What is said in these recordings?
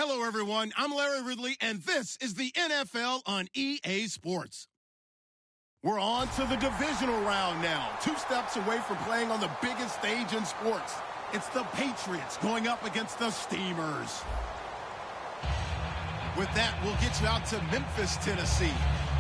Hello, everyone. I'm Larry Ridley, and this is the NFL on EA Sports. We're on to the divisional round now, 2 steps away from playing on the biggest stage in sports. It's the Patriots going up against the Steamers. With that, we'll get you out to Memphis, Tennessee,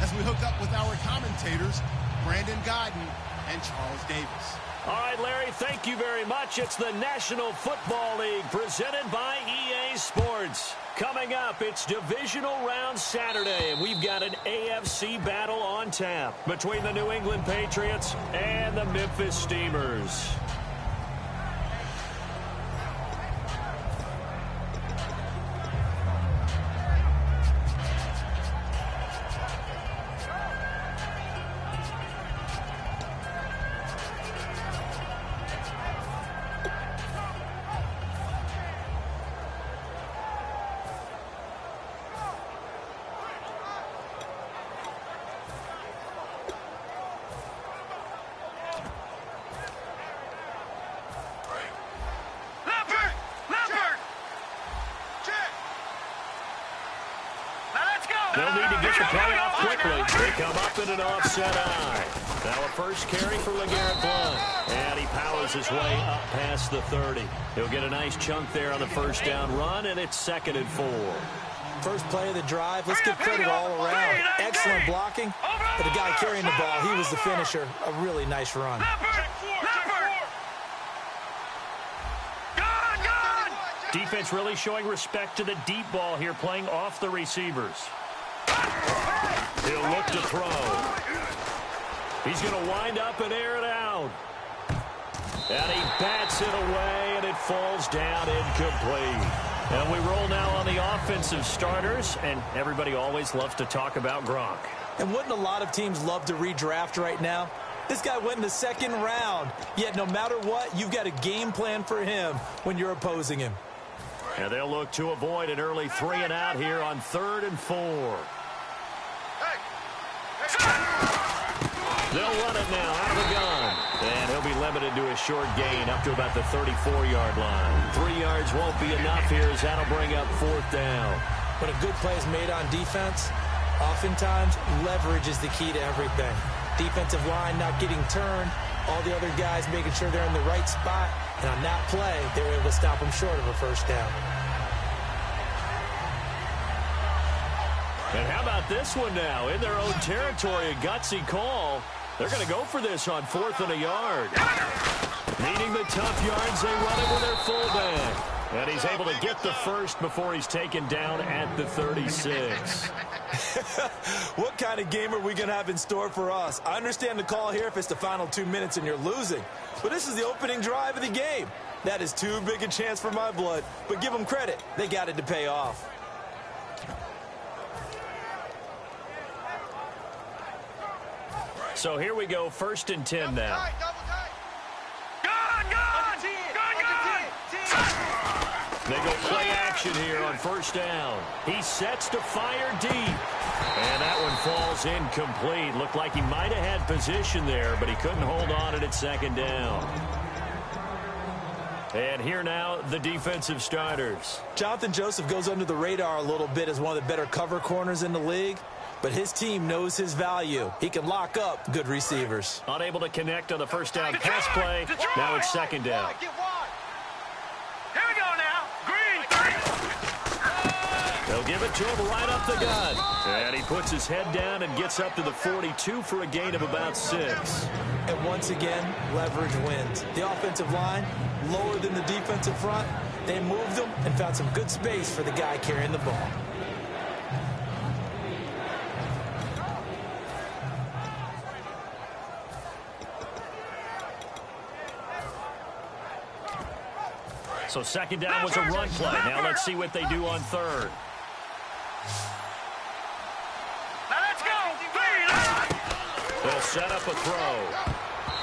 as we hook up with our commentators, Brandon Godden and Charles Davis. All right, Larry, thank you very much. It's the National Football League presented by EA Sports. Coming up, it's Divisional Round Saturday, and we've got an AFC battle on tap between the New England Patriots and the Memphis Steamers. They'll need to get the play off quickly. They come up in an offset eye. Now a first carry for LeGarrette Blount. And he powers his way up past the 30. He'll get a nice chunk there on the first down run, and it's 2nd and 4. First play of the drive. Let's give credit all around. Excellent blocking. But the guy carrying the ball, he was the finisher. A really nice run. Defense really showing respect to the deep ball here, playing off the receivers. He'll look to throw. He's going to wind up and air it out. And he bats it away, and it falls down incomplete. And we roll now on the offensive starters, and everybody always loves to talk about Gronk. And wouldn't a lot of teams love to redraft right now? This guy went in the 2nd round. Yet no matter what, you've got a game plan for him when you're opposing him. And they'll look to avoid an early 3-and-out here on 3rd and 4. They'll run it now out of the gun. And he'll be limited to a short gain up to about the 34-yard line. 3 yards won't be enough here as that'll bring up 4th down. When a good play is made on defense, oftentimes leverage is the key to everything. Defensive line not getting turned, all the other guys making sure they're in the right spot. And on that play, they were able to stop him short of a first down. And how about this one now? In their own territory, a gutsy call. They're going to go for this on 4th and a yard. Needing the tough yards, they run it with their fullback. And he's able to get the first before he's taken down at the 36. What kind of game are we going to have in store for us? I understand the call here if it's the final 2 minutes and you're losing. But this is the opening drive of the game. That is too big a chance for my blood. But give them credit. They got it to pay off. So here we go, 1st and 10 now. They go play action here on 1st down. He sets to fire deep. And that one falls incomplete. Looked like he might have had position there, but he couldn't hold on it at 2nd down. And here now, the defensive starters. Jonathan Joseph goes under the radar a little bit as one of the better cover corners in the league. But his team knows his value. He can lock up good receivers. Unable to connect on the 1st down pass play. Now it's 2nd down. They'll give it to him right up the gut. And he puts his head down and gets up to the 42 for a gain of about 6. And once again, leverage wins. The offensive line, lower than the defensive front. They moved them and found some good space for the guy carrying the ball. So 2nd down was a run play. Now let's see what they do on 3rd. They'll set up a throw.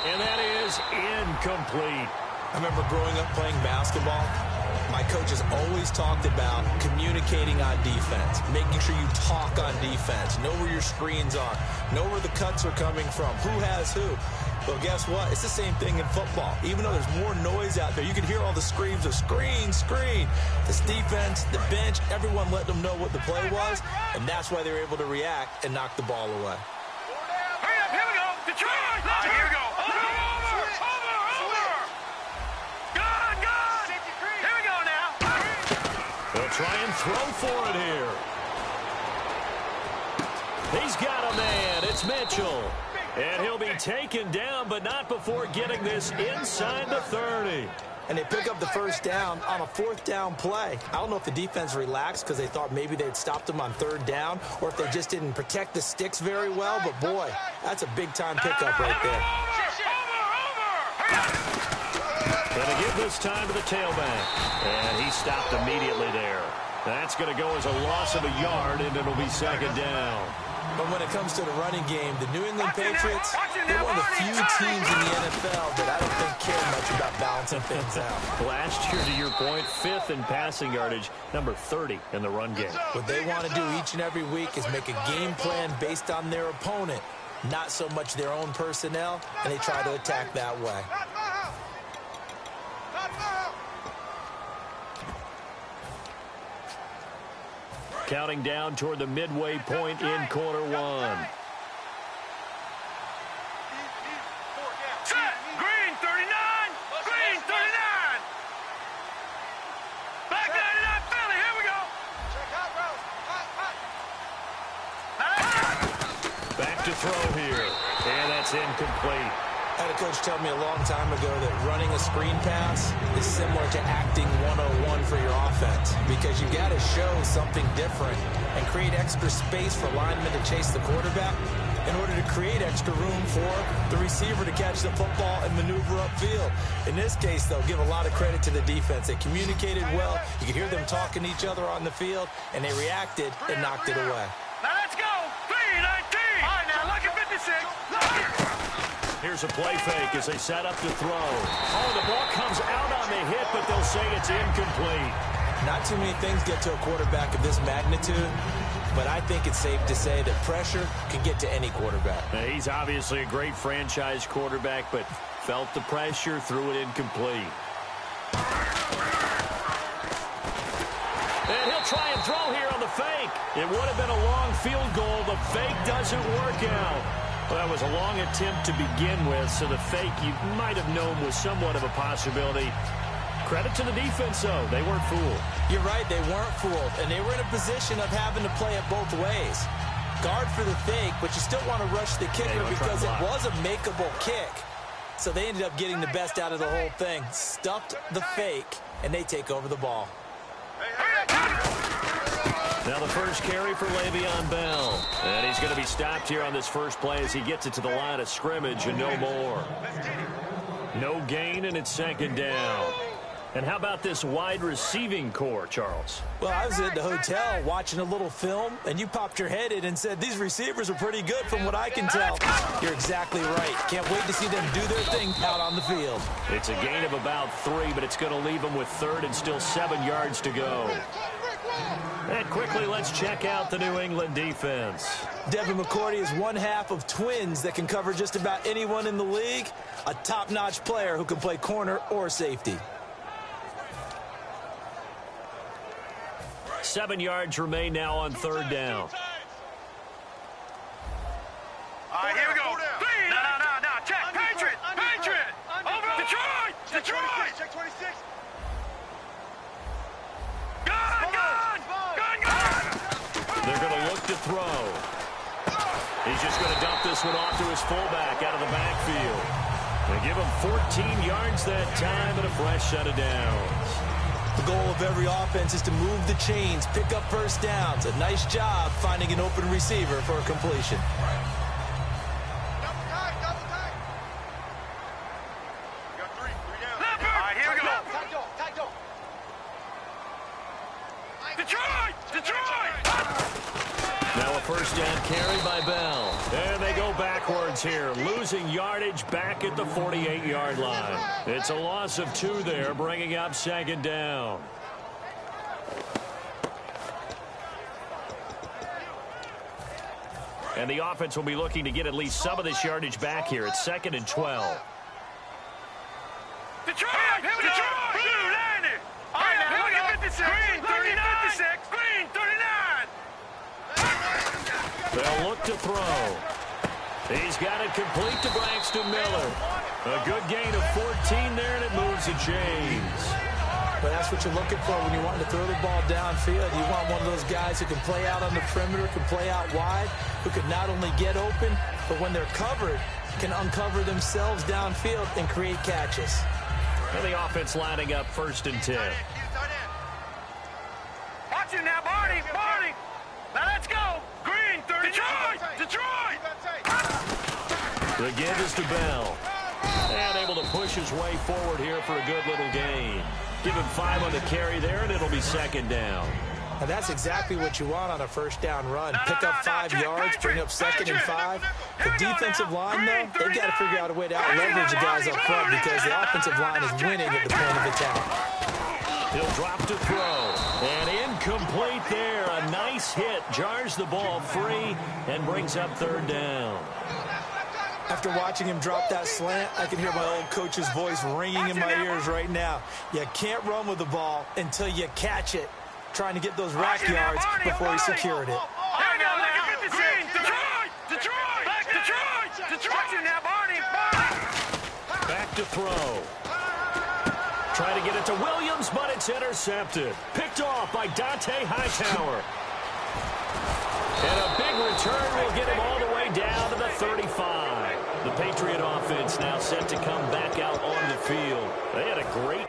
And that is incomplete. I remember growing up playing basketball. My coaches always talked about communicating on defense, making sure you talk on defense, know where your screens are, know where the cuts are coming from, who has who. Well, guess what? It's the same thing in football. Even though there's more noise out there, you can hear all the screams of screen, screen. This defense, the bench, everyone let them know what the play was, and that's why they were able to react and knock the ball away. Hurry up, here we go. Detroit! Here we go. Over! Good! Here we go now. They'll try and throw for it here. He's got a man. It's Mitchell. And he'll be taken down, but not before getting this inside the 30. And they pick up the first down on a fourth down play. I don't know if the defense relaxed because they thought maybe they'd stopped them on third down or if they just didn't protect the sticks very well. But, boy, that's a big-time pickup right there. Going to give this time to the tailback. And he stopped immediately there. That's going to go as a loss of a yard, and it'll be second down. But when it comes to the running game, the New England Patriots, they're one of the few teams in the NFL that I don't think care much about balancing things out. Last year, to your point, 5th in passing yardage, number 30 in the run game. What they want to do each and every week is make a game plan based on their opponent, not so much their own personnel, and they try to attack that way. Counting down toward the midway point in quarter one. Set! Green 39! Green 39! Back 99 Philly, here we go! Back to throw here. And that's incomplete. I had a coach tell me a long time ago that running a screen pass is similar to acting 101 for your offense because you got to show something different and create extra space for linemen to chase the quarterback in order to create extra room for the receiver to catch the football and maneuver upfield. In this case, though, give a lot of credit to the defense. They communicated well. You could hear them talking to each other on the field, and they reacted and knocked it away. Now let's go! 3-19! All right, now look at 56. Here's a play fake as they set up to throw. Oh, the ball comes out on the hit, but they'll say it's incomplete. Not too many things get to a quarterback of this magnitude, but I think it's safe to say that pressure can get to any quarterback. Now, he's obviously a great franchise quarterback, but felt the pressure, threw it incomplete. And he'll try and throw here on the fake. It would have been a long field goal. The fake doesn't work out. Well, that was a long attempt to begin with, so the fake you might have known was somewhat of a possibility. Credit to the defense, though. They weren't fooled. You're right, they weren't fooled, and they were in a position of having to play it both ways. Guard for the fake, but you still want to rush the kicker because it was a makeable kick. So they ended up getting the best out of the whole thing. Stuffed the fake, and they take over the ball. Now the first carry for Le'Veon Bell. And he's going to be stopped here on this first play as he gets it to the line of scrimmage and no more. No gain, and it's second down. And how about this wide receiving core, Charles? Well, I was at the hotel watching a little film, and you popped your head in and said, these receivers are pretty good from what I can tell. You're exactly right. Can't wait to see them do their thing out on the field. It's a gain of about 3, but it's going to leave them with third and still 7 yards to go. And quickly, let's check out the New England defense. Devin McCourty is one half of twins that can cover just about anyone in the league. A top-notch player who can play corner or safety. 7 yards remain now on third down. All right, here we go. No. Check. Patriot. Over. Detroit. Check 26. Gun. They're going to look to throw. He's just going to dump this one off to his fullback out of the backfield. They give him 14 yards that time and a fresh set of downs. The goal of every offense is to move the chains, pick up first downs. A nice job finding an open receiver for a completion. Double tight. We got 3 down. All right, here we go. Tight dog. Detroit! Now a first down carry by Bell. And they go backwards here, losing yardage back at the 48-yard line. It's a loss of 2 there, bringing up second down. And the offense will be looking to get at least some of this yardage back here. It's 2nd and 12. Detroit! Blue line it! All right, now, look at 56. Green, 39. Green, 39. They'll look to throw. He's got it complete to Braxton Miller. A good gain of 14 there, and it moves to James. But that's what you're looking for when you want to throw the ball downfield. You want one of those guys who can play out on the perimeter, can play out wide, who can not only get open, but when they're covered, can uncover themselves downfield and create catches. And the offense lining up 1st and 10. Watch it now, Barney. Now let's go. Green, 30. Detroit! The give is to Bell. And able to push his way forward here for a good little gain. Give him 5 on the carry there, and it'll be 2nd down. And that's exactly what you want on a 1st down run. Pick up 5 yards, bring up 2nd and 5. The defensive line, though, they've got to figure out a way to out-leverage the guys up front because the offensive line is winning at the point of attack. He'll drop to throw. And incomplete there. A nice hit. Jars the ball free and brings up 3rd down. After watching him drop that slant, I can hear my old coach's voice ringing in my ears right now. You can't run with the ball until you catch it. Trying to get those rack yards before he secured it. Back to throw. Trying to get it to Williams, but it's intercepted. Picked off by Dante Hightower. And a big return will get him all the way down to the 35. The Patriot offense now set to come back out on the field. They had a great...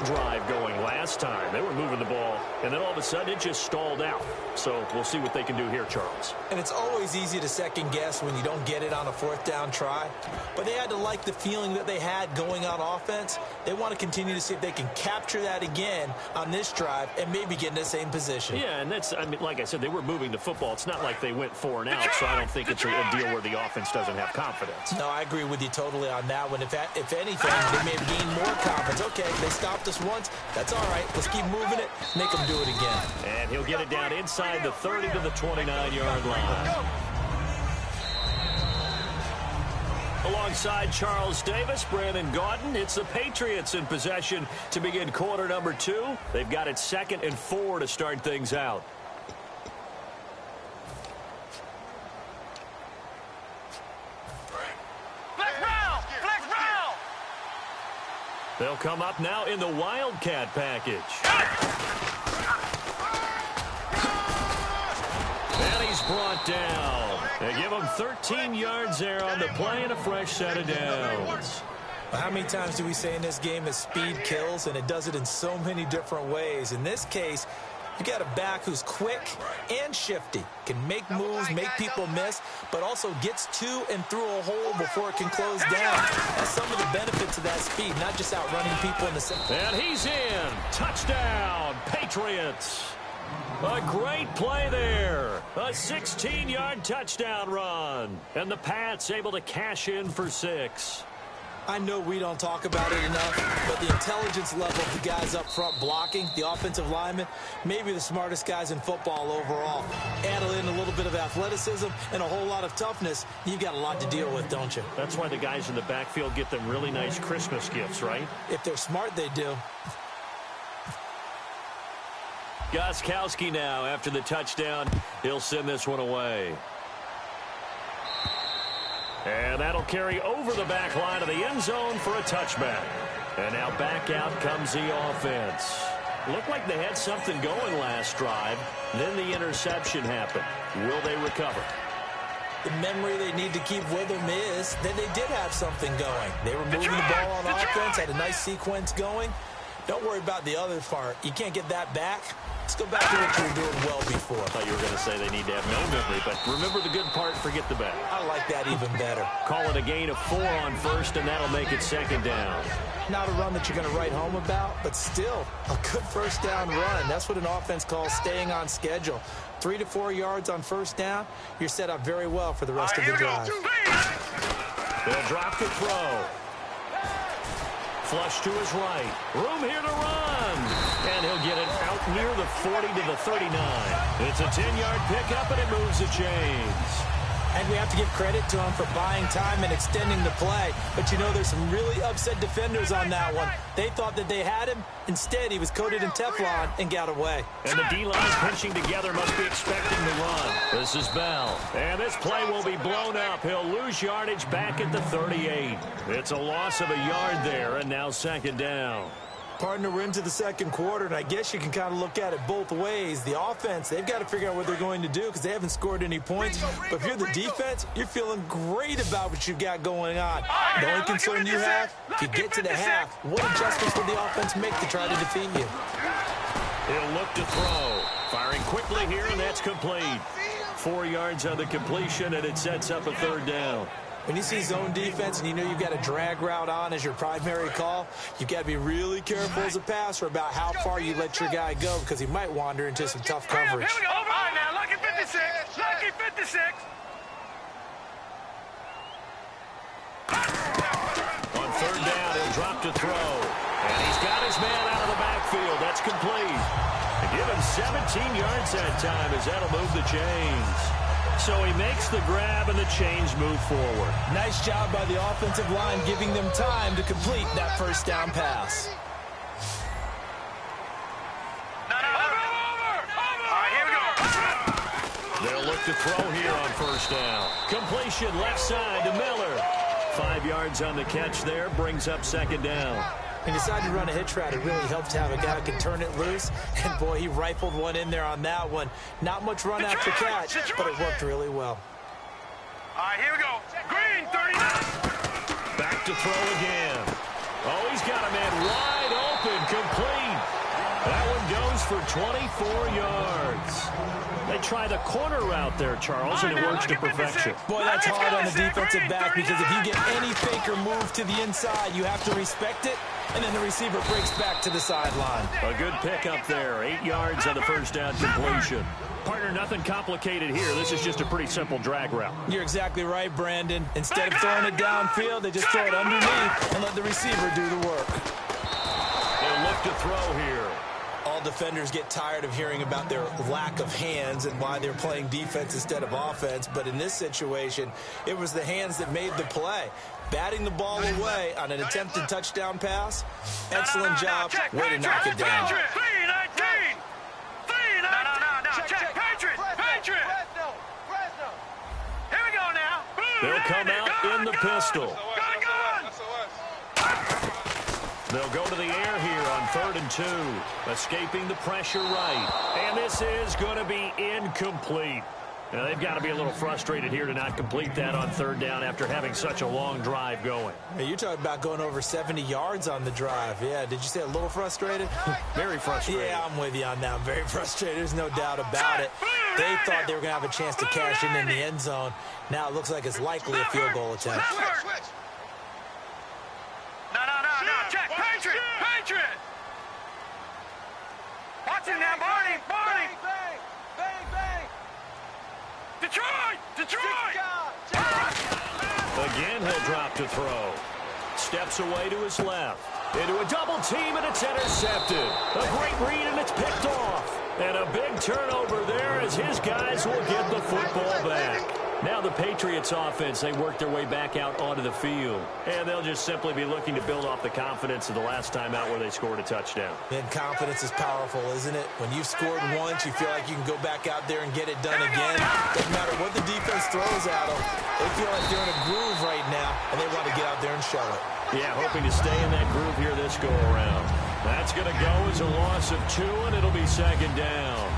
drive going last time. They were moving the ball, and then all of a sudden it just stalled out. So we'll see what they can do here, Charles. And it's always easy to second guess when you don't get it on a 4th down try. But they had to like the feeling that they had going on offense. They want to continue to see if they can capture that again on this drive and maybe get in the same position. Yeah, and that's, I mean, like I said, they were moving the football. It's not like they went 4 and out, so I don't think it's a deal where the offense doesn't have confidence. No, I agree with you totally on that one. If anything, they may have gained more confidence. Okay, they stopped us once. That's all right. Let's keep moving it. Make them do it again. And he'll get it down inside the 30 to the 29-yard line. Alongside Charles Davis, Brandon Gaudin, it's the Patriots in possession to begin quarter number 2. They've got it 2nd and 4 to start things out. They'll come up now in the Wildcat package. And he's brought down. They give him 13 yards there on the play and a fresh set of downs. Well, how many times do we say in this game that speed kills, and it does it in so many different ways? In this case, you got a back who's quick and shifty, can make moves, make people miss, but also gets to and through a hole before it can close down. That's some of the benefits of that speed, not just outrunning people in the center. And he's in. Touchdown, Patriots. A great play there. A 16-yard touchdown run. And the Pats able to cash in for 6. I know we don't talk about it enough, but the intelligence level of the guys up front blocking, the offensive linemen, maybe the smartest guys in football overall. Add in a little bit of athleticism and a whole lot of toughness, you've got a lot to deal with, don't you? That's why the guys in the backfield get them really nice Christmas gifts, right? If they're smart, they do. Gostkowski now after the touchdown. He'll send this one away. And that'll carry over the back line of the end zone for a touchback. And now back out comes the offense. Looked like they had something going last drive. Then the interception happened. Will they recover? The memory they need to keep with them is that they did have something going. They were moving the ball on offense, had a nice sequence going. Don't worry about the other part. You can't get that back. Let's go back to what you were doing well before. I thought you were going to say they need to have no memory, but remember the good part, forget the bad. I like that even better. Call it a gain of 4 on first, and that'll make it 2nd down. Not a run that you're going to write home about, but still a good first down run. That's what an offense calls staying on schedule. 3 to 4 yards on first down, you're set up very well for the rest of the drive. He'll drop the throw. Flush to his right. Room here to run. And he'll get it out near the 40 to the 39. It's a 10-yard pickup, and it moves the chains. And we have to give credit to him for buying time and extending the play. But, you know, there's some really upset defenders on that one. They thought that they had him. Instead, he was coated in Teflon and got away. And the D-line pinching together must be expecting the run. This is Bell. And this play will be blown up. He'll lose yardage back at the 38. It's a loss of a yard there, and now second down. Partner, we're into the second quarter, and I guess you can kind of look at it both ways. The offense, they've got to figure out what they're going to do because they haven't scored any points. But if you're the defense, you're feeling great about what you've got going on. The only concern you have, if you get to the half, what adjustments will the offense make to try to defeat you? He'll look to throw. Firing quickly here, and that's complete. 4 yards on the completion, and it sets up a third down. When you see zone defense and you know you've got a drag route on as your primary call, you've got to be really careful as a passer about how far you let your guy go because he might wander into some tough coverage. Here we go. All right, now, lucky 56. Lucky 56. On third down, he'll drop to throw. And he's got his man out of the backfield. That's complete. And give him 17 yards that time as that'll move the chains. So he makes the grab and the chains move forward. Nice job by the offensive line giving them time to complete that first down pass. All right, here we go. They'll look to throw here on first down. Completion left side to Miller. 5 yards on the catch there, brings up second down. He decided to run a hitch route. It really helps to have a guy who can turn it loose. And, boy, he rifled one in there on that one. Not much run after catch, but it worked really well. All right, here we go. Green, 39. Back to throw again. Oh, he's got a man wide open, complete. That one goes for 24 yards. They try the corner route there, Charles, and it works to perfection. Boy, that's hard on the defensive back because if you get any faker move to the inside, you have to respect it, and then the receiver breaks back to the sideline. A good pickup there. 8 yards on the first down completion. Partner, nothing complicated here. This is just a pretty simple drag route. You're exactly right, Brandon. Instead of throwing it downfield, they just throw it underneath and let the receiver do the work. They'll look to throw here. All defenders get tired of hearing about their lack of hands and why they're playing defense instead of offense. But in this situation, it was the hands that made the play. Batting the ball away on an attempted touchdown pass. Excellent job. Way to knock it down. 3-19. 3-19. Check. Patriots. Here we go now. They'll come out in the pistol. Gun. They'll go to the air here on 3rd and 2. Escaping the pressure right. And this is going to be incomplete. Now, they've got to be a little frustrated here to not complete that on 3rd down after having such a long drive going. Hey, you're talking about going over 70 yards on the drive. Yeah, did you say a little frustrated? Very frustrated. Yeah, I'm with you on that. Very frustrated. There's no doubt about it. They thought they were going to have a chance to cash in the end zone. Now it looks like it's likely a field goal attempt. No. Check. Patriot. Watch him now, Barney. Bang. Detroit. Again, he'll drop to throw. Steps away to his left. Into a double team, and it's intercepted. A great read, and it's picked off. And a big turnover there as his guys will get the football back. Now the Patriots offense, they work their way back out onto the field. And they'll just simply be looking to build off the confidence of the last time out where they scored a touchdown. And confidence is powerful, isn't it? When you've scored once, you feel like you can go back out there and get it done again. Doesn't matter what the defense throws at them. They feel like they're in a groove right now, and they want to get out there and show it. Yeah, hoping to stay in that groove here this go-around. That's going to go as a loss of 2, and it'll be second down.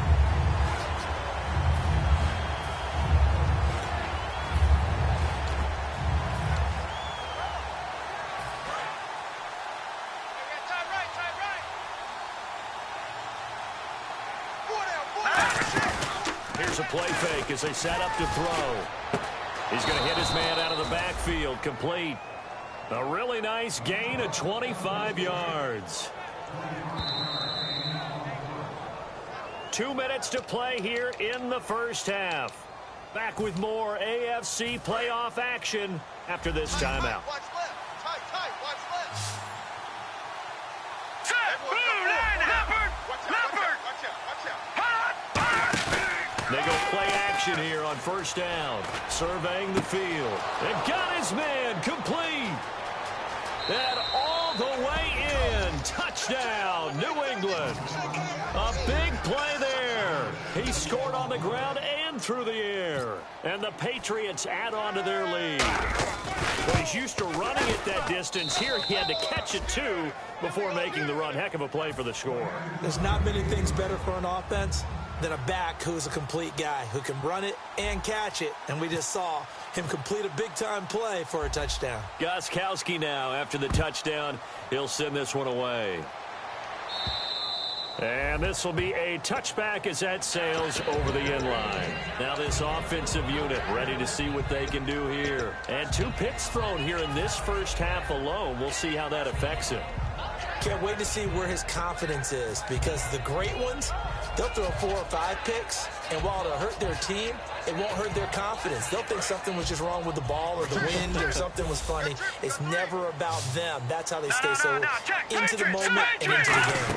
Here's a play fake as they set up to throw. He's going to hit his man out of the backfield, complete. A really nice gain of 25 yards. 2 minutes to play here in the first half. Back with more AFC playoff action after this timeout. Watch left. Tight. Watch left. Set. Blue line. Leopard. Watch out. They go play action here on first down. Surveying the field. And got his man complete. And all the way in. Touchdown, New England. A big play there. He scored on the ground and through the air. And the Patriots add on to their lead. Well, he's used to running it that distance. Here he had to catch it, too, before making the run. Heck of a play for the score. There's not many things better for an offense than a back who's a complete guy who can run it and catch it. And we just saw him complete a big-time play for a touchdown. Gostkowski now after the touchdown. He'll send this one away. And this will be a touchback as that sails over the end line. Now this offensive unit ready to see what they can do here. And 2 picks thrown here in this first half alone. We'll see how that affects him. Can't wait to see where his confidence is, because the great ones, they'll throw 4 or 5 picks, and while it'll hurt their team, it won't hurt their confidence. They'll think something was just wrong with the ball or the wind or something was funny. It's never about them. That's how they stay so into the moment and into the game.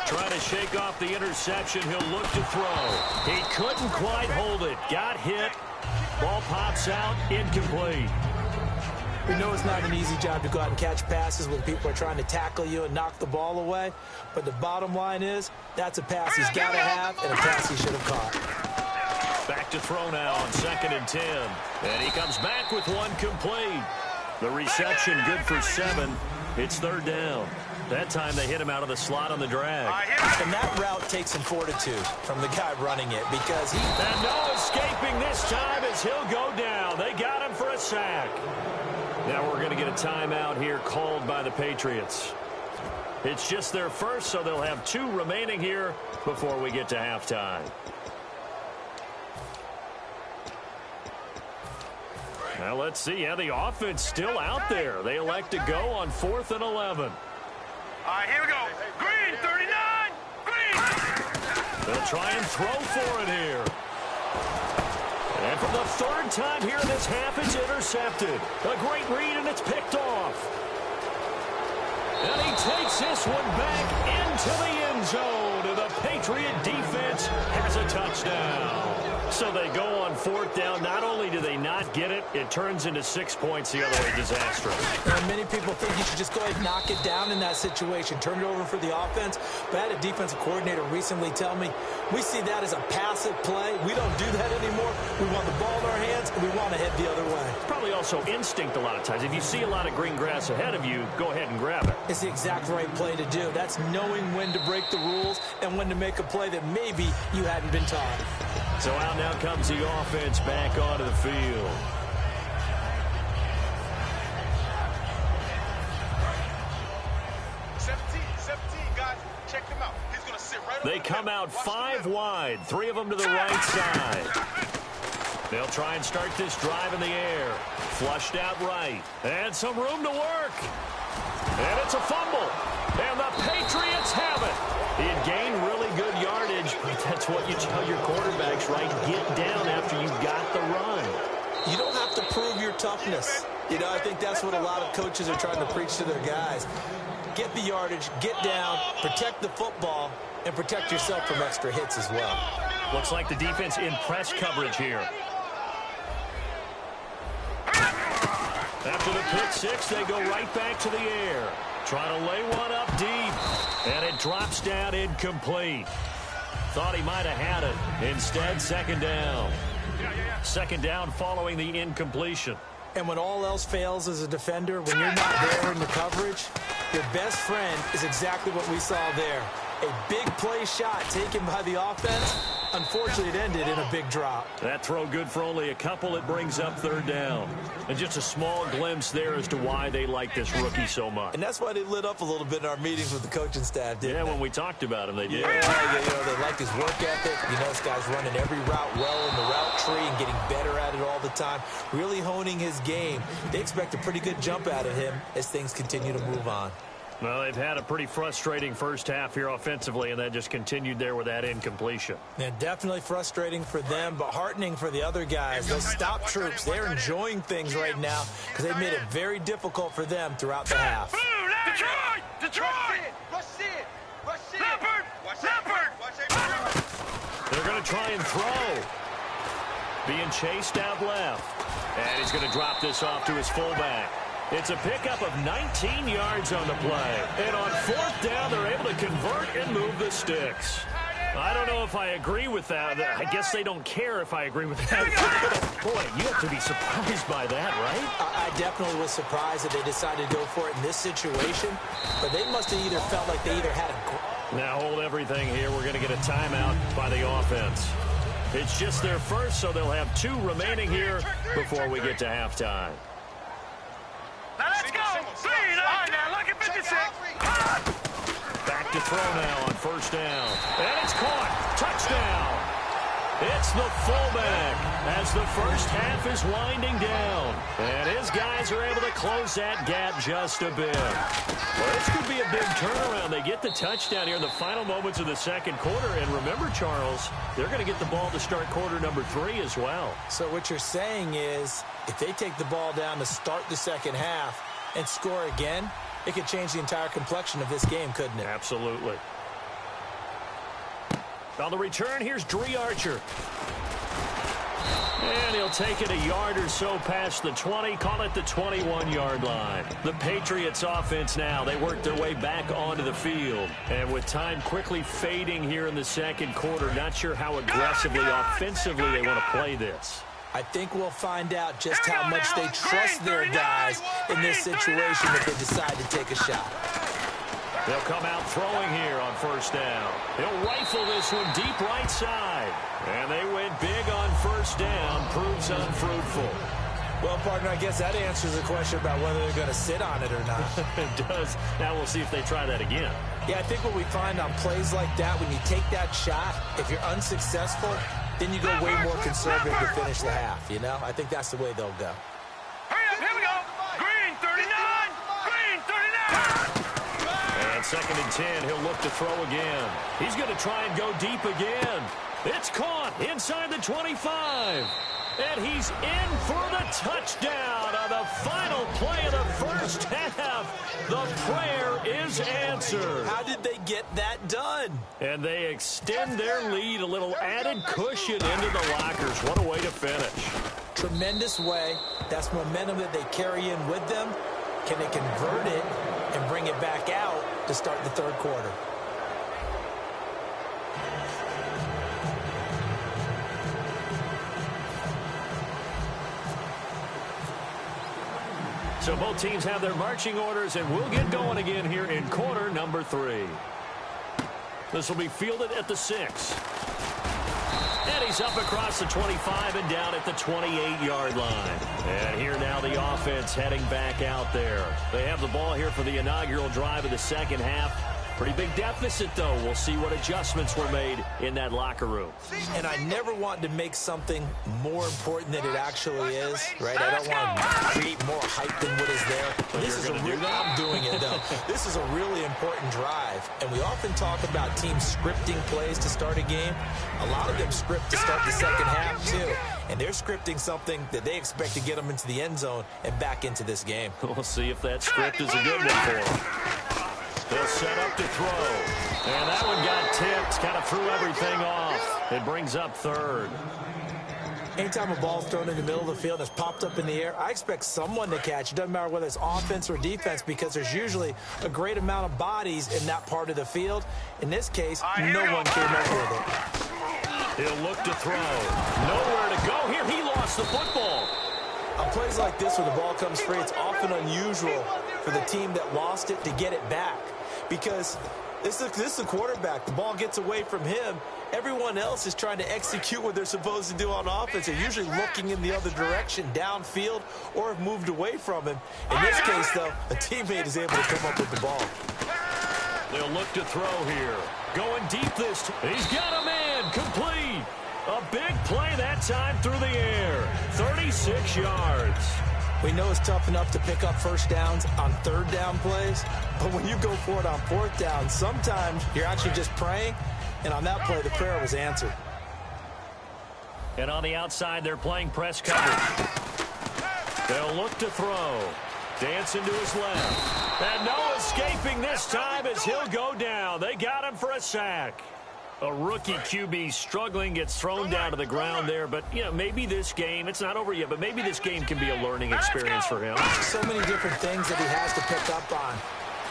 Trying to shake off the interception. He'll look to throw. He couldn't quite hold it. Got hit. Ball pops out. Incomplete. We know it's not an easy job to go out and catch passes when people are trying to tackle you and knock the ball away. But the bottom line is, that's a pass he's got to have and a pass he should have caught. Back to throw now on 2nd and 10. And he comes back with one complete. The reception good for 7. It's 3rd down. That time they hit him out of the slot on the drag. And that route takes some fortitude from the guy running it, because he... And no escaping this time as he'll go down. They got him for a sack. Now we're going to get a timeout here called by the Patriots. It's just their first, so they'll have 2 remaining here before we get to halftime. Now let's see. Yeah, the offense still out there. They elect to go on 4th and 11. All right, here we go. Green, 39. Green. They'll try and throw for it here. And for the 3rd time here in this half, it's intercepted. A great read, and it's picked off. And he takes this one back into the end zone. And the Patriot defense has a touchdown. So they go on 4th down. Not only do they not get it, it turns into 6 points the other way. Disastrous. And many people think you should just go ahead and knock it down in that situation. Turn it over for the offense. But I had a defensive coordinator recently tell me, we see that as a passive play. We don't do that anymore. We want the ball in our hands, and we want to head the other way. It's probably also instinct a lot of times. If you see a lot of green grass ahead of you, go ahead and grab it. It's the exact right play to do. That's knowing when to break the rules and when to make a play that maybe you hadn't been taught. So out now comes the offense back onto the field. They come out 5 wide, 3 of them to the right side. They'll try and start this drive in the air. Flushed out right. And some room to work. And it's a fumble. And the Patriots have it. He had gained really good yardage, but that's what you tell your quarterbacks, right? Get down after you've got the run. You don't have to prove your toughness. You know, I think that's what a lot of coaches are trying to preach to their guys. Get the yardage, get down, protect the football, and protect yourself from extra hits as well. Looks like the defense in press coverage here. After the pick 6, they go right back to the air. Trying to lay one up deep. And it drops down incomplete. Thought he might have had it. Instead, 2nd down. 2nd down following the incompletion. And when all else fails as a defender, when you're not there in the coverage, your best friend is exactly what we saw there. A big play shot taken by the offense. Unfortunately, it ended in a big drop. That throw good for only a couple. It brings up 3rd down. And just a small glimpse there as to why they like this rookie so much. And that's why they lit up a little bit in our meetings with the coaching staff, didn't they? When we talked about him, they did. Yeah, you know, they like his work ethic. You know, this guy's running every route well in the route tree and getting better at it all the time. Really honing his game. They expect a pretty good jump out of him as things continue to move on. Well, they've had a pretty frustrating first half here offensively, and that just continued there with that incompletion. Yeah, definitely frustrating for them, but heartening for the other guys. Those stop troops, they're enjoying things right now because they've made it very difficult for them throughout the half. Detroit! Detroit! Leopard! Leopard! They're going to try and throw. Being chased out left. And he's going to drop this off to his fullback. It's a pickup of 19 yards on the play. And on fourth down, they're able to convert and move the sticks. I don't know if I agree with that. I guess they don't care if I agree with that. Boy, you have to be surprised by that, right? I definitely was surprised that they decided to go for it in this situation. But they must have either felt like they either had a... Now hold everything here. We're going to get a timeout by the offense. It's just their first, so they'll have 2 remaining here before we get to halftime. Now let's go! Speed up! Now look at 56! Back to throw now on first down. And it's caught. Touchdown. It's the fullback as the first half is winding down. And his guys are able to close that gap just a bit. Well, this could be a big turnaround. They get the touchdown here in the final moments of the second quarter. And remember, Charles, they're going to get the ball to start quarter number 3 as well. So what you're saying is if they take the ball down to start the second half and score again, it could change the entire complexion of this game, couldn't it? Absolutely. On the return, here's Dree Archer. And he'll take it a yard or so past the 20, call it the 21-yard line. The Patriots offense now, they work their way back onto the field. And with time quickly fading here in the second quarter, not sure how aggressively, offensively they want to play this. I think we'll find out just how much they trust their guys in this situation if they decide to take a shot. They'll come out throwing here on first down. He'll rifle this one deep right side. And they went big on first down. Proves unfruitful. Well, partner, I guess that answers the question about whether they're going to sit on it or not. It does. Now we'll see if they try that again. Yeah, I think what we find on plays like that, when you take that shot, if you're unsuccessful, then you go way more conservative to finish the half, you know? I think that's the way they'll go. Hurry up, here we go! Green 39! Green 39! And 2nd and 10, he'll look to throw again. He's going to try and go deep again. It's caught inside the 25. And he's in for the touchdown on the final play of the first half. The prayer is answered. How did they get that done? And they extend their lead, a little added cushion into the lockers. What a way to finish. Tremendous way. That's momentum that they carry in with them. Can they convert it and bring it back out to start the third quarter? So both teams have their marching orders, and we'll get going again here in quarter number 3. This will be fielded at the 6. And he's up across the 25 and down at the 28-yard line. And here now the offense heading back out there. They have the ball here for the inaugural drive of the second half. Pretty big deficit, though. We'll see what adjustments were made in that locker room. And I never want to make something more important than it actually is, right? I don't want to create more hype than what is there. This is I'm doing it, though. This is a really important drive. And we often talk about teams scripting plays to start a game. A lot of them script to start the second half, too. And they're scripting something that they expect to get them into the end zone and back into this game. We'll see if that script is a good one for them. They'll set up to throw. And that one got tipped, kind of threw everything off. It brings up third. Anytime a ball's thrown in the middle of the field and it's popped up in the air, I expect someone to catch. It doesn't matter whether it's offense or defense because there's usually a great amount of bodies in that part of the field. In this case, no one came up with it. He'll look to throw. Nowhere to go here. He lost the football. On plays like this where the ball comes free, it's often unusual for the team that lost it to get it back. Because this is the quarterback. The ball gets away from him. Everyone else is trying to execute what they're supposed to do on offense. They're usually looking in the other direction, downfield, or have moved away from him. In this case, though, a teammate is able to come up with the ball. They'll look to throw here. Going deep this time. He's got a man. Complete. A big play that time through the air. 36 yards. We know it's tough enough to pick up first downs on third down plays, but when you go for it on fourth down, sometimes you're actually just praying, and on that play, the prayer was answered. And on the outside, they're playing press coverage. They'll look to throw. Dancing to his left. And no escaping this time as he'll go down. They got him for a sack. A rookie QB struggling, gets thrown down to the ground there. But, you know, maybe this game, it's not over yet, but maybe this game can be a learning experience for him. So many different things that he has to pick up on.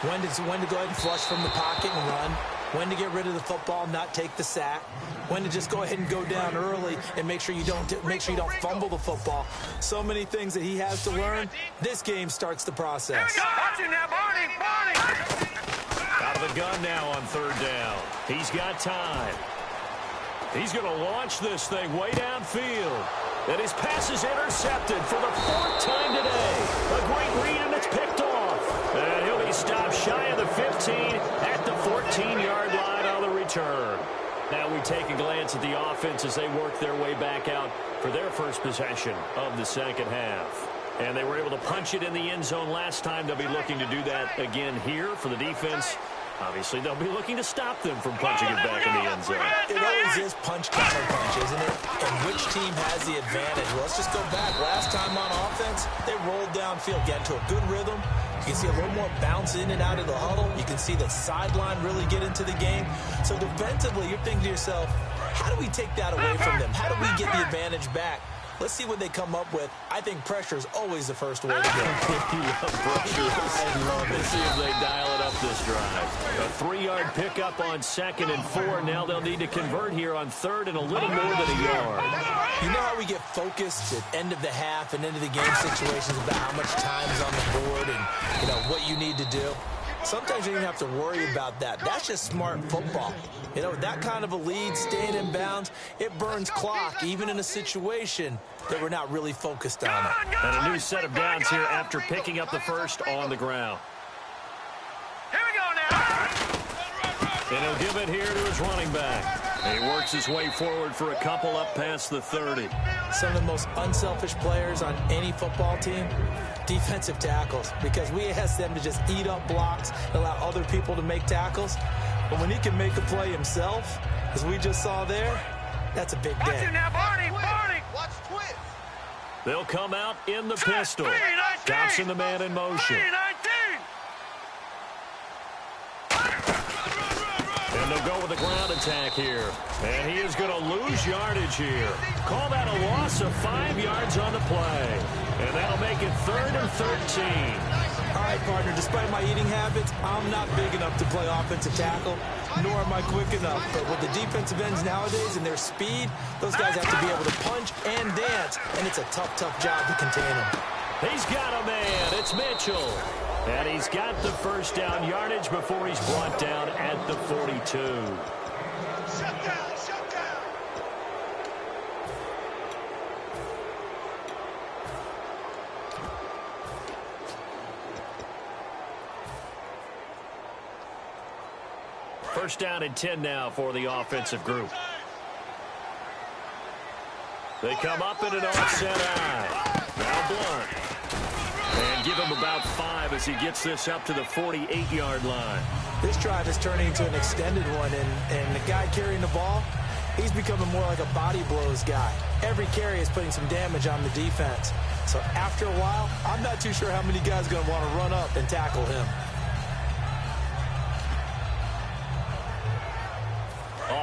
When to go ahead and flush from the pocket and run. When to get rid of the football, not take the sack. When to just go ahead and go down early and make sure you don't fumble the football. So many things that he has to learn. This game starts the process. Out of the gun now on third down. He's got time. He's going to launch this thing way downfield. And his pass is intercepted for the fourth time today. A great read, and it's picked off. And he'll be stopped shy of the 15 at the 14-yard line on the return. Now we take a glance at the offense as they work their way back out for their first possession of the second half. And they were able to punch it in the end zone last time. They'll be looking to do that again here for the defense. Obviously, they'll be looking to stop them from punching it back in the end zone. It always is punch-counter-punch, isn't it? And which team has the advantage? Well, let's just go back. Last time on offense, they rolled downfield, get into a good rhythm. You can see a little more bounce in and out of the huddle. You can see the sideline really get into the game. So defensively, you're thinking to yourself, how do we take that away from them? How do we get the advantage back? Let's see what they come up with. I think pressure is always the first way to go. You love pressure. I love it. Let's see if they dial it up this drive. A 3-yard pickup on 2nd and 4. Now they'll need to convert here on 3rd and a little more than a yard. You know how we get focused at end of the half and end of the game situations about how much time is on the board and, you know, what you need to do? Sometimes you don't have to worry about that. That's just smart football. You know, that kind of a lead, staying in bounds, it burns clock, even in a situation that we're not really focused on it. And a new set of downs here after picking up the first on the ground. Here we go now. And he'll give it here to his running back. He works his way forward for a couple up past the 30. Some of the most unselfish players on any football team, defensive tackles, because we ask them to just eat up blocks and allow other people to make tackles. But when he can make a play himself, as we just saw there, that's a big day. Watch it now, Barney. Watch twist. They'll come out in the pistol. Dobson the man in motion. And they'll go with the ground attack here. And he is going to lose yardage here. Call that a loss of 5 yards on the play. And that'll make it 3rd and 13. All right, partner, despite my eating habits, I'm not big enough to play offensive tackle, nor am I quick enough. But with the defensive ends nowadays and their speed, those guys have to be able to punch and dance, and it's a tough, tough job to contain them. He's got a man. It's Mitchell. And he's got the first down yardage before he's brought down at the 42. Shut down. First down and 10 now for the offensive group. They come up in an offset eye. Now Blunt. And give him about 5 as he gets this up to the 48-yard line. This drive is turning into an extended one, and the guy carrying the ball, he's becoming more like a body blows guy. Every carry is putting some damage on the defense. So after a while, I'm not too sure how many guys are going to want to run up and tackle him.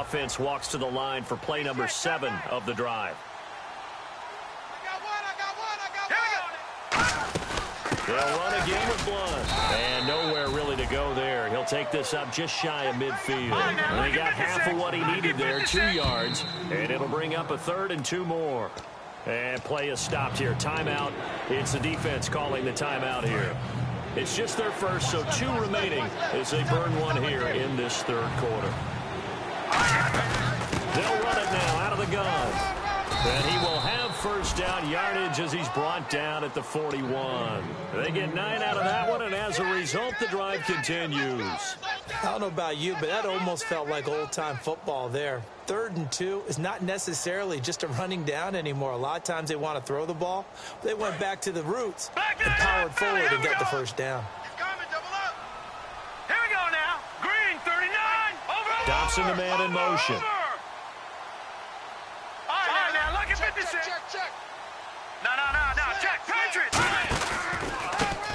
Offense walks to the line for play number 7 of the drive. They'll run again with Blunt. And nowhere really to go there. He'll take this up just shy of midfield. And he got half of what he needed there, 2 yards. And it'll bring up a 3rd and 2 more. And play is stopped here. Timeout. It's the defense calling the timeout here. It's just their first, so 2 remaining as they burn one here in this 3rd quarter. They'll run it now out of the gun. And he will have first down yardage as he's brought down at the 41. They get 9 out of that one, and as a result, the drive continues. I don't know about you, but that almost felt like old-time football there. 3rd and 2 is not necessarily just a running down anymore. A lot of times they want to throw the ball. They went back to the roots and powered forward and got the first down. Here we go now. Green, 39. Over. Dobson, the man in motion. All right, now look at 56. Check. No. Check. Patriots.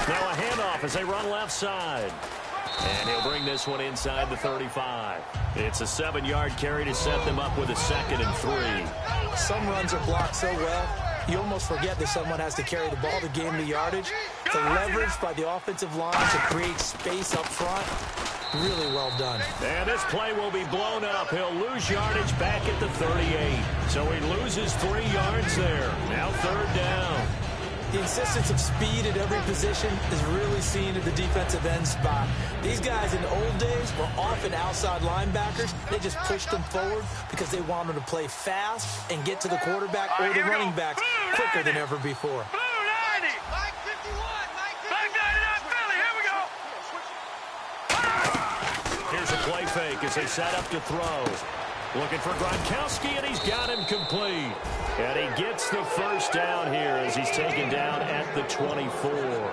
Now a handoff as they run left side. And he'll bring this one inside the 35. It's a 7-yard carry to set them up with a 2nd and 3. Some runs are blocked so well, you almost forget that someone has to carry the ball to gain the yardage. The leverage by the offensive line to create space up front, really well done. And this play will be blown up. He'll lose yardage back at the 38. So he loses 3 yards there. Now 3rd down. The insistence of speed at every position is really seen at the defensive end spot. These guys in the old days were often outside linebackers. They just pushed them forward because they wanted to play fast and get to the quarterback or the running backs quicker than ever before. Blue 90. Mike 51. Back 99 Philly. Here we go. Here's a play fake as they set up to throw. Looking for Gronkowski, and he's got him complete. And he gets the first down here as he's taken down at the 24.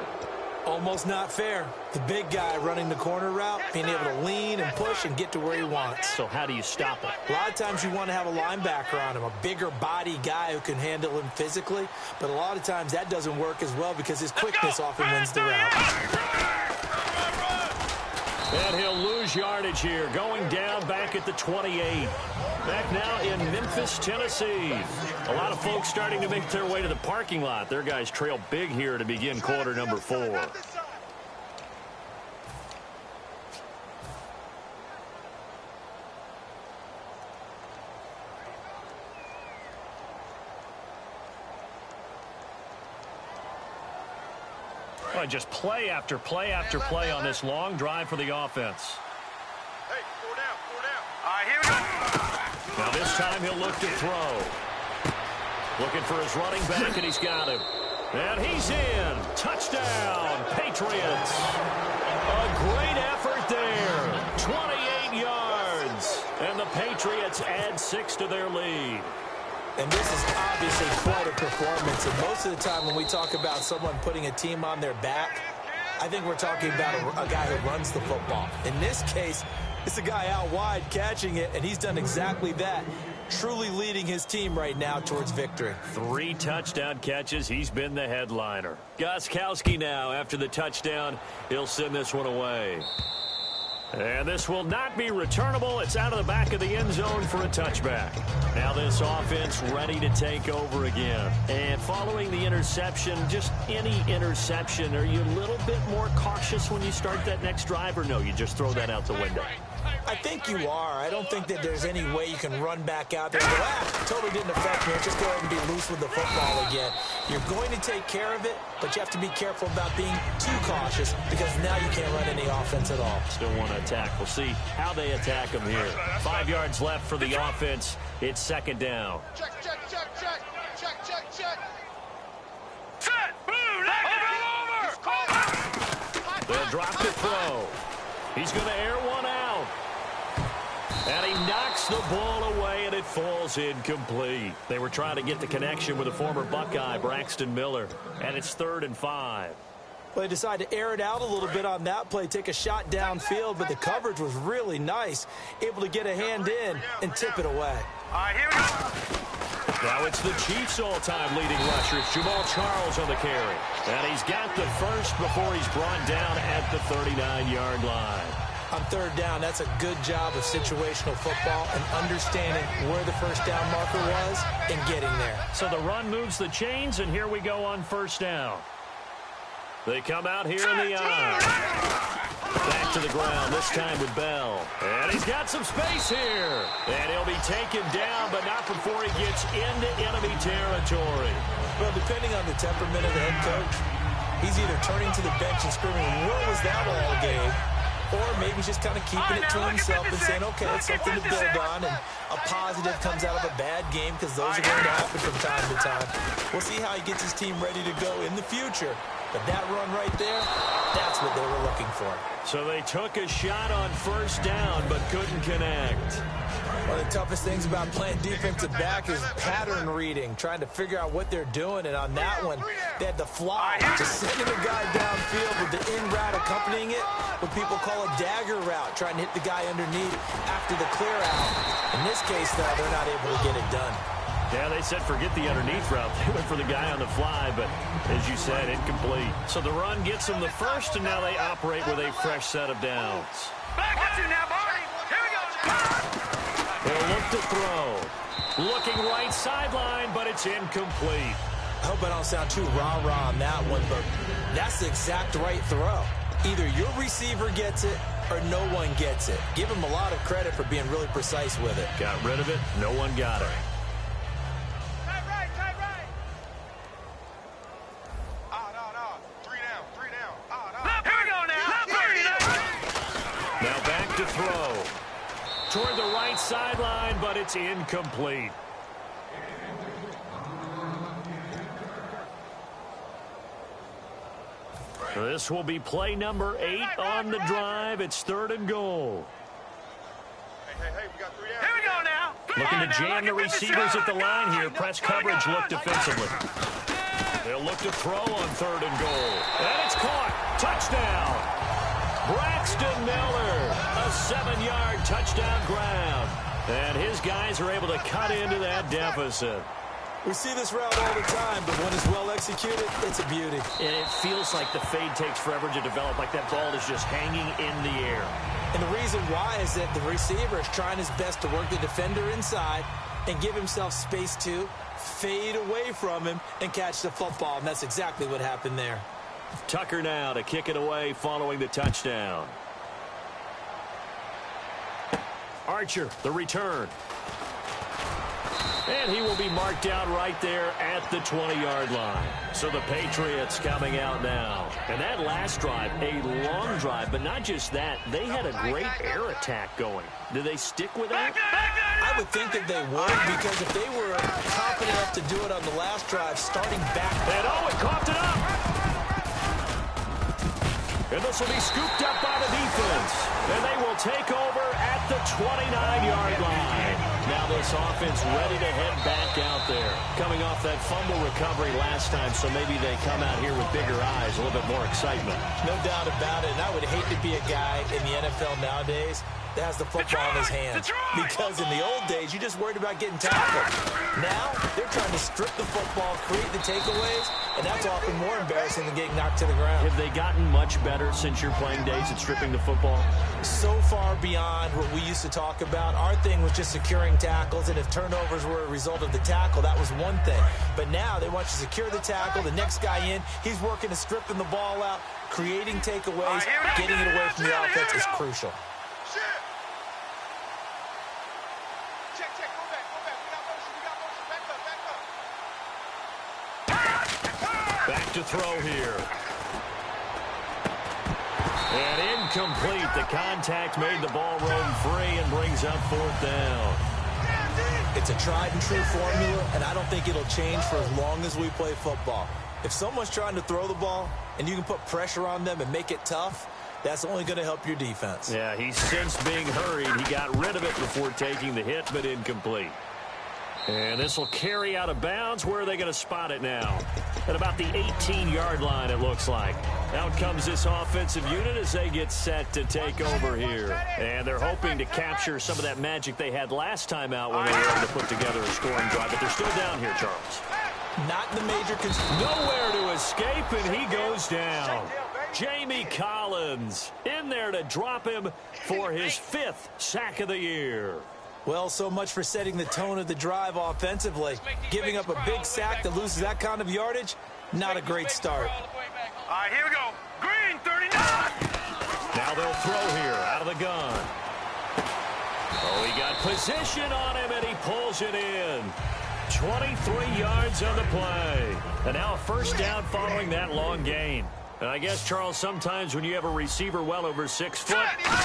Almost not fair. The big guy running the corner route, being able to lean and push and get to where he wants. So how do you stop it? A lot of times you want to have a linebacker on him, a bigger body guy who can handle him physically. But a lot of times that doesn't work as well because his quickness often wins the route. And he'll lose yardage here, going down back at the 28. Back now in Memphis, Tennessee. A lot of folks starting to make their way to the parking lot. Their guys trail big here to begin quarter number 4. Well, just play after play after play on this long drive for the offense. Hey, 4 down. All right, here we go. Now this time he'll look to throw. Looking for his running back, and he's got him. And he's in. Touchdown, Patriots. A great effort there. 28 yards. And the Patriots add 6 to their lead. And this is obviously quite a performance. And most of the time when we talk about someone putting a team on their back, I think we're talking about a guy who runs the football. In this case, it's a guy out wide catching it, and he's done exactly that, truly leading his team right now towards victory. 3 touchdown catches. He's been the headliner. Gostkowski now, after the touchdown, he'll send this one away. And this will not be returnable. It's out of the back of the end zone for a touchback. Now this offense ready to take over again. And following the interception, just any interception, are you a little bit more cautious when you start that next drive, or no, you just throw that out the window? I think you are. I don't think that there's any way you can run back out there and go, totally didn't affect me. Just go ahead and be loose with the football again. You're going to take care of it, but you have to be careful about being too cautious because now you can't run any offense at all. Still want to attack. We'll see how they attack him here. 5 yards left for the offense. It's 2nd down. Check. Set. Over. They'll drop the throw. He's going to air one out. And he knocks the ball away, and it falls incomplete. They were trying to get the connection with a former Buckeye, Braxton Miller. And it's 3rd and 5. Well, they decided to air it out a little bit on that play, take a shot downfield, but the coverage was really nice. Able to get a hand in and tip it away. All right, here we go. Now it's the Chiefs' all-time leading rusher. It's Jamal Charles on the carry. And he's got the first before he's brought down at the 39-yard line. On 3rd down, that's a good job of situational football and understanding where the first down marker was and getting there. So the run moves the chains, and here we go on 1st down. They come out here in the eye. Back to the ground, this time with Bell. And he's got some space here. And he'll be taken down, but not before he gets into enemy territory. Well, depending on the temperament of the head coach, he's either turning to the bench and screaming, where was that all game? Or maybe he's just kind of keeping it to himself and saying, okay, it's something to build on, and a positive comes out of a bad game because those are going to happen from time to time. We'll see how he gets his team ready to go in the future. But that run right there, that's what they were looking for. So they took a shot on first down but couldn't connect. One of the toughest things about playing defensive back is pattern reading, trying to figure out what they're doing. And on that one, they had to fly, just sending a guy downfield with the in route accompanying it, what people call a dagger route, trying to hit the guy underneath after the clear out. In this case, though, they're not able to get it done. Yeah, they said forget the underneath route. They went for the guy on the fly, but as you said, incomplete. So the run gets them the first, and now they operate with a fresh set of downs. Watch it now, Barney. Here we go. They'll look to throw. Looking right sideline, but it's incomplete. I hope I don't sound too rah-rah on that one, but that's the exact right throw. Either your receiver gets it or no one gets it. Give him a lot of credit for being really precise with it. Got rid of it. No one got it. Tight right. No. 3 down. Here we go now. Now back to throw. Toward the right sideline, but it's incomplete. This will be play number 8 on the drive. It's 3rd and goal. Hey, we got 3 down. Here we go now. Looking to jam the receivers at the line here. Press coverage look defensively. They'll look to throw on 3rd and goal. And it's caught. Touchdown. Braxton Miller, a 7-yard touchdown grab. And his guys are able to cut into that deficit. We see this route all the time, but when it's well executed, it's a beauty. And it feels like the fade takes forever to develop, like that ball is just hanging in the air. And the reason why is that the receiver is trying his best to work the defender inside and give himself space to fade away from him and catch the football. And that's exactly what happened there. Tucker now to kick it away following the touchdown. Archer, the return. And he will be marked out right there at the 20-yard line. So the Patriots coming out now. And that last drive, a long drive, but not just that. They had a great air attack going. Do they stick with that? I would think that they would, because if they were confident enough to do it on the last drive, starting back. And it coughed it up. And this will be scooped up by the defense. And they will take over at the 29-yard line. Now this offense ready to head back out there. Coming off that fumble recovery last time, so maybe they come out here with bigger eyes, a little bit more excitement. No doubt about it. And I would hate to be a guy in the NFL nowadays that has the football in his hands. Because in the old days, you just worried about getting tackled. Now, they're trying to strip the football, create the takeaways, and that's often more embarrassing than getting knocked to the ground. Have they gotten much better since your playing days at stripping the football? So far beyond what we used to talk about. Our thing was just securing tackles, and if turnovers were a result of the tackle, that was one thing. But now they want you to secure the tackle, the next guy in, he's working to stripping the ball out, creating takeaways, getting it away from the offense is crucial. Back to throw here. And incomplete. The contact made the ball roam free and brings up 4th down. It's a tried and true formula, and I don't think it'll change for as long as we play football. If someone's trying to throw the ball and you can put pressure on them and make it tough, that's only going to help your defense. Yeah, he's since being hurried. He got rid of it before taking the hit, but incomplete. And this will carry out of bounds. Where are they going to spot it now? At about the 18-yard line, it looks like. Out comes this offensive unit as they get set to take over here. And they're hoping to capture some of that magic they had last time out when they were able to put together a scoring drive. But they're still down here, Charles. Not the major nowhere to escape, and he goes down. Jamie Collins in there to drop him for his 5th sack of the year. Well, so much for setting the tone of the drive offensively. Giving up a big sack that loses that kind of yardage, not a great start. All right, here we go. Green, 39. Now they'll throw here out of the gun. Oh, he got position on him, and he pulls it in. 23 yards on the play. And now a first down following that long gain. And I guess, Charles, sometimes when you have a receiver well over 6 foot,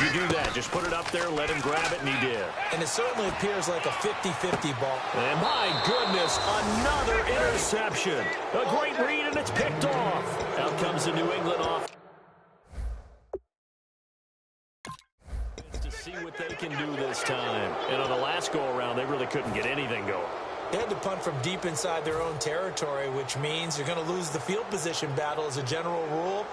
you do that. Just put it up there, let him grab it, and he did. And it certainly appears like a 50-50 ball. And my goodness, another interception. A great read, and it's picked off. Out comes the New England offense to see what they can do this time. And on the last go-around, they really couldn't get anything going. They had to punt from deep inside their own territory, which means you're going to lose the field position battle as a general rule.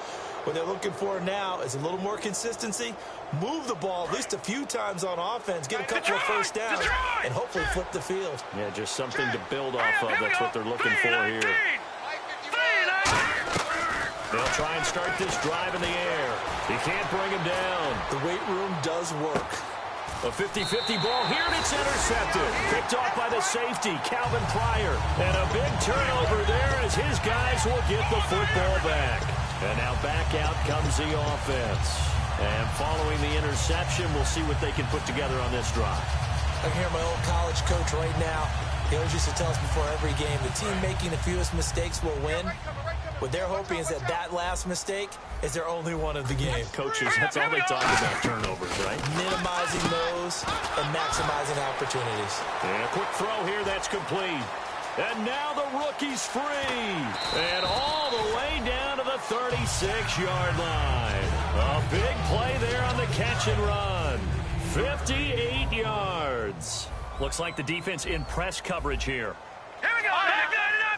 What they're looking for now is a little more consistency, move the ball at least a few times on offense, get a couple of first downs, and hopefully flip the field. Yeah, just something to build off of. That's what they're looking for here. They'll try and start this drive in the air. He can't bring him down. The weight room does work. A 50-50 ball here, and it's intercepted. Picked off by the safety, Calvin Pryor. And a big turnover there as his guys will get the football back. And now back out comes the offense. And following the interception, we'll see what they can put together on this drive. I can hear my old college coach right now. He always used to tell us before every game, the team making the fewest mistakes will win. What they're hoping is that last mistake is their only one of the game. Coaches, that's all they talk about, turnovers, right? Minimizing those and maximizing opportunities. And a quick throw here, that's complete. And now the rookie's free. And all the way down to the 36-yard line. A big play there on the catch and run. 58 yards. Looks like the defense in press coverage here. Here we go.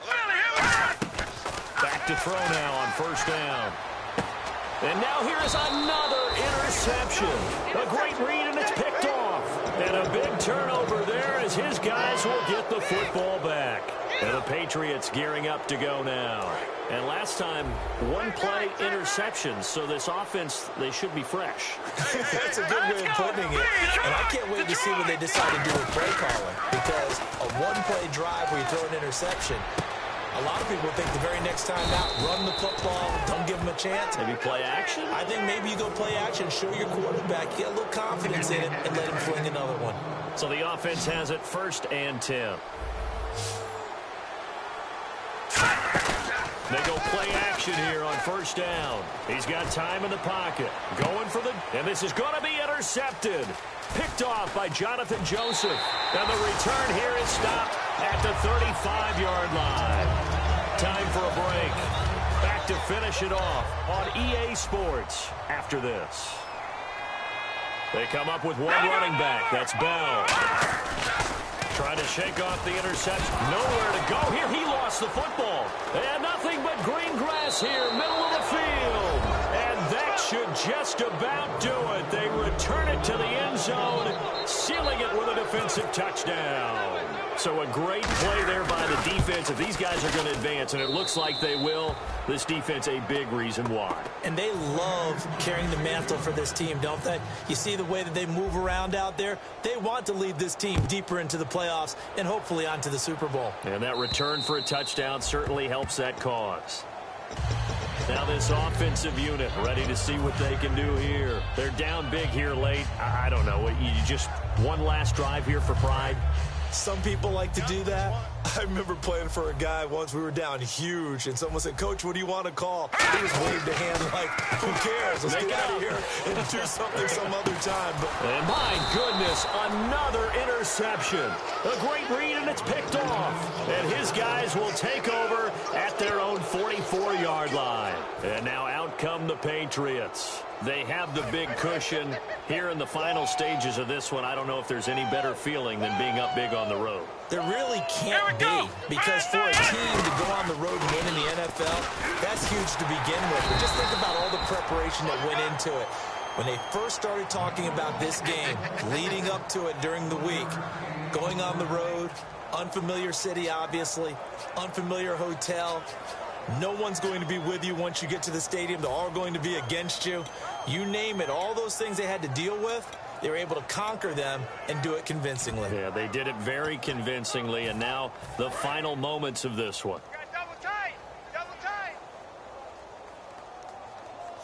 Philly, here we go. Back to throw now on first down. And now here is another interception. A great read, and it's picked off. And a big turnover there as his guys will get the football back. And the Patriots gearing up to go now. And last time, one-play interceptions, so this offense, they should be fresh. That's a good way of putting it. And I can't wait to see what they decide to do with play calling. Because a one-play drive where you throw an interception, a lot of people think the very next time out, run the football, don't give them a chance. Maybe play action? I think maybe you go play action, show your quarterback, get a little confidence in it, and let him fling another one. So the offense has it 1st and 10. They go play action here on first down. He's got time in the pocket. Going for and this is going to be intercepted. Picked off by Jonathan Joseph. And the return here is stopped at the 35-yard line. Time for a break. Back to finish it off on EA Sports after this. They come up with one running back. That's Bell. Trying to shake off the interception. Nowhere to go here. He lost the football. And nothing but green grass here, middle of the field. And that should just about do it. They return it to the end zone, sealing it with a defensive touchdown. So a great play there by the defense. If these guys are going to advance, and it looks like they will, this defense a big reason why. And they love carrying the mantle for this team, don't they? You see the way that they move around out there? They want to lead this team deeper into the playoffs and hopefully onto the Super Bowl. And that return for a touchdown certainly helps that cause. Now this offensive unit ready to see what they can do here. They're down big here late. I don't know. You just one last drive here for pride? Some people like to do that. I remember playing for a guy once. We were down huge, and someone said, "Coach, what do you want to call?" He just waved a hand like, "Who cares? Let's get out of here and do something some other time." And my goodness, another interception. A great read, and it's picked off. And his guys will take over at their own 44-yard line. And now out come the Patriots. They have the big cushion here in the final stages of this one. I don't know if there's any better feeling than being up big on the road. There really can't be, because for a team to go on the road and win in the NFL, that's huge to begin with. But just think about all the preparation that went into it. When they first started talking about this game, leading up to it during the week, going on the road, unfamiliar city, obviously, unfamiliar hotel. No one's going to be with you once you get to the stadium. They're all going to be against you. You name it, all those things they had to deal with, they were able to conquer them and do it convincingly. Yeah, they did it very convincingly, and now the final moments of this one. Double tight. Double tight.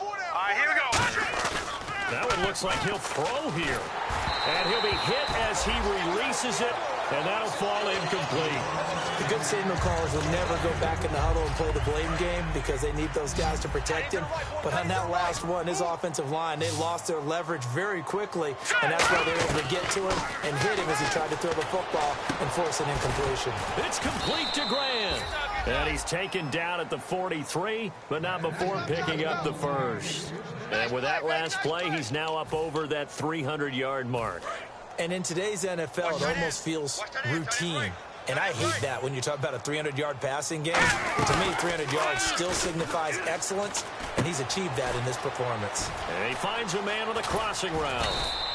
All right, here we go. That one looks like he'll throw here. And he'll be hit as he releases it And that'll fall incomplete. The good signal callers will never go back in the huddle and play the blame game because they need those guys to protect him. But on that last one, his offensive line, they lost their leverage very quickly, and that's why they were able to get to him and hit him as he tried to throw the football and force an incompletion. It's complete to Grant. And he's taken down at the 43, but not before picking up the first. And with that last play, he's now up over that 300-yard mark. And in today's NFL, it almost feels routine. And I hate that when you talk about a 300-yard passing game. To me, 300 yards still signifies excellence, and he's achieved that in this performance. And he finds a man with a crossing route.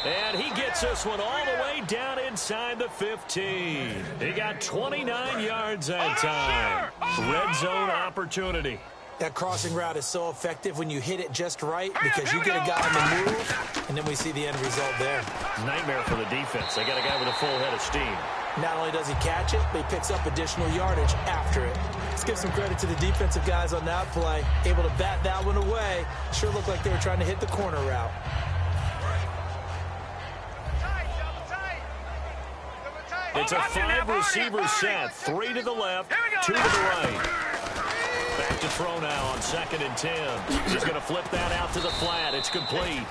And he gets this one all the way down inside the 15. He got 29 yards that time. Red zone opportunity. That crossing route is so effective when you hit it just right because you get a guy on the move, and then we see the end result there. Nightmare for the defense. They got a guy with a full head of steam. Not only does he catch it, but he picks up additional yardage after it. Let's give some credit to the defensive guys on that play. Able to bat that one away. Sure looked like they were trying to hit the corner route. It's a 5-receiver set. 3 to the left, 2 to the right. Back to throw now on 2nd and 10. He's going to flip that out to the flat. It's complete.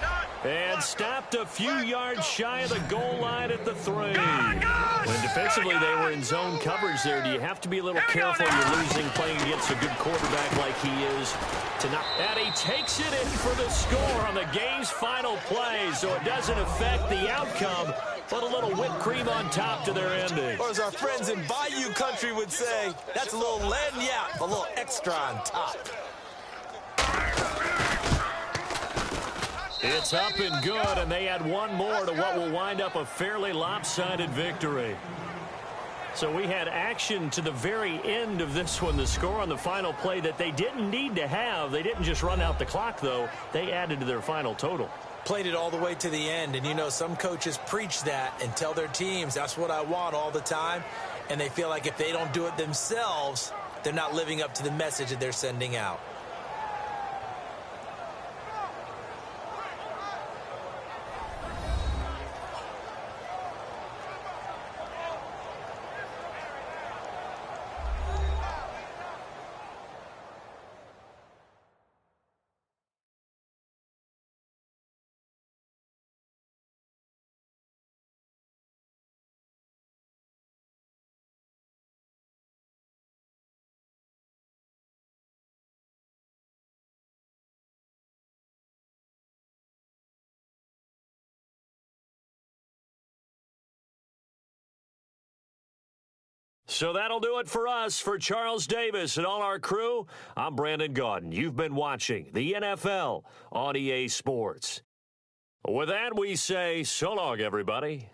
And stopped a few yards shy of the goal line at the 3. When defensively they were in zone coverage there, do you have to be a little careful you're losing playing against a good quarterback like he is? And he takes it in for the score on the game's final play, so it doesn't affect the outcome. Put a little whipped cream on top to their ending. Or as our friends in Bayou Country would say, that's a little lagniappe, a little extra on top. It's up and good, and they add one more to what will wind up a fairly lopsided victory. So we had action to the very end of this one, the score on the final play that they didn't need to have. They didn't just run out the clock, though. They added to their final total. Played it all the way to the end, and you know some coaches preach that and tell their teams that's what I want all the time, and they feel like if they don't do it themselves, they're not living up to the message that they're sending out. So that'll do it for us. For Charles Davis and all our crew, I'm Brandon Gaudin. You've been watching the NFL on EA Sports. With that, we say so long, everybody.